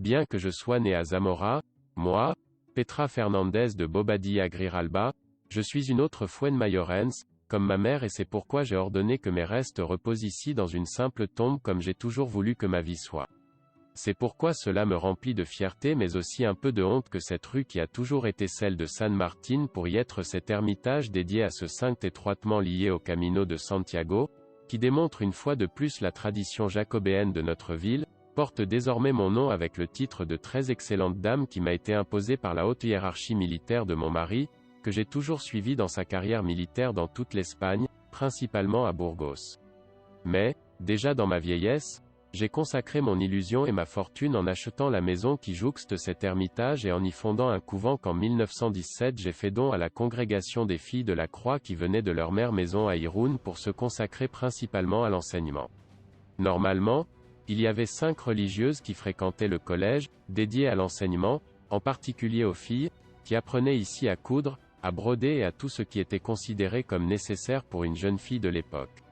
Bien que je sois né à Zamora, moi, Petra Fernandez de Bobadilla Grijalba, je suis une autre Fuenmayorense, comme ma mère et c'est pourquoi j'ai ordonné que mes restes reposent ici dans une simple tombe comme j'ai toujours voulu que ma vie soit. C'est pourquoi cela me remplit de fierté mais aussi un peu de honte que cette rue qui a toujours été celle de San Martín pour y être cet ermitage dédié à ce saint étroitement lié au Camino de Santiago, qui démontre une fois de plus la tradition jacobéenne de notre ville, porte désormais mon nom avec le titre de très excellente dame qui m'a été imposé par la haute hiérarchie militaire de mon mari, que j'ai toujours suivi dans sa carrière militaire dans toute l'Espagne, principalement à Burgos. Mais, déjà dans ma vieillesse, j'ai consacré mon illusion et ma fortune en achetant la maison qui jouxte cet ermitage et en y fondant un couvent qu'en 1917 j'ai fait don à la congrégation des filles de la Croix qui venaient de leur mère maison à Irún pour se consacrer principalement à l'enseignement. Normalement, il y avait 5 religieuses qui fréquentaient le collège, dédié à l'enseignement, en particulier aux filles, qui apprenaient ici à coudre, à broder et à tout ce qui était considéré comme nécessaire pour une jeune fille de l'époque.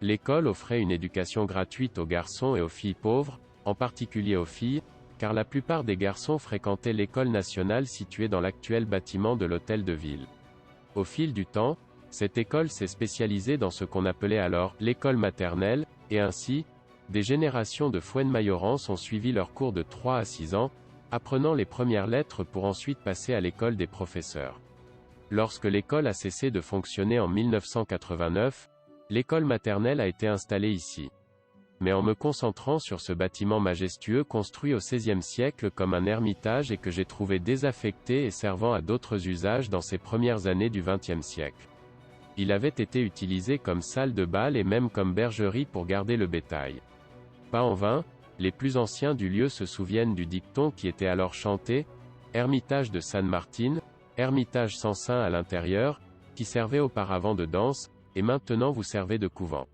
L'école offrait une éducation gratuite aux garçons et aux filles pauvres, en particulier aux filles, car la plupart des garçons fréquentaient l'école nationale située dans l'actuel bâtiment de l'hôtel de ville. Au fil du temps, cette école s'est spécialisée dans ce qu'on appelait alors l'école maternelle, et ainsi, des générations de Fuenmayorans ont suivi leurs cours de 3 à 6 ans, apprenant les premières lettres pour ensuite passer à l'école des professeurs. Lorsque l'école a cessé de fonctionner en 1989, l'école maternelle a été installée ici. Mais en me concentrant sur ce bâtiment majestueux construit au XVIe siècle comme un ermitage et que j'ai trouvé désaffecté et servant à d'autres usages dans ces premières années du XXe siècle. Il avait été utilisé comme salle de bal et même comme bergerie pour garder le bétail. Pas en vain, les plus anciens du lieu se souviennent du dicton qui était alors chanté, « Ermitage de San Martín, ermitage sans saint à l'intérieur », qui servait auparavant de danse, et maintenant vous servez de couvent.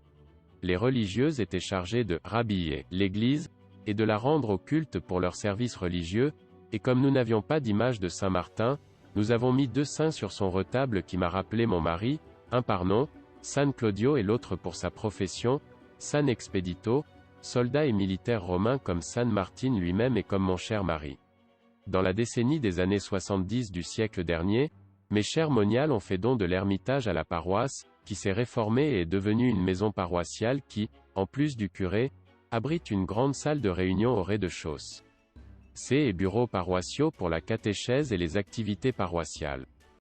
Les religieuses étaient chargées de rhabiller l'église, et de la rendre au culte pour leur service religieux, et comme nous n'avions pas d'image de Saint Martin, nous avons mis 2 saints sur son retable qui m'a rappelé mon mari, un par nom, San Claudio et l'autre pour sa profession, San Expedito, soldat et militaire romain comme San Martín lui-même et comme mon cher mari. Dans la décennie des années 70 du siècle dernier, mes chers moniales ont fait don de l'ermitage à la paroisse, qui s'est réformée et est devenue une maison paroissiale qui, en plus du curé, abrite une grande salle de réunion au rez-de-chaussée. Et bureaux paroissiaux pour la catéchèse et les activités paroissiales.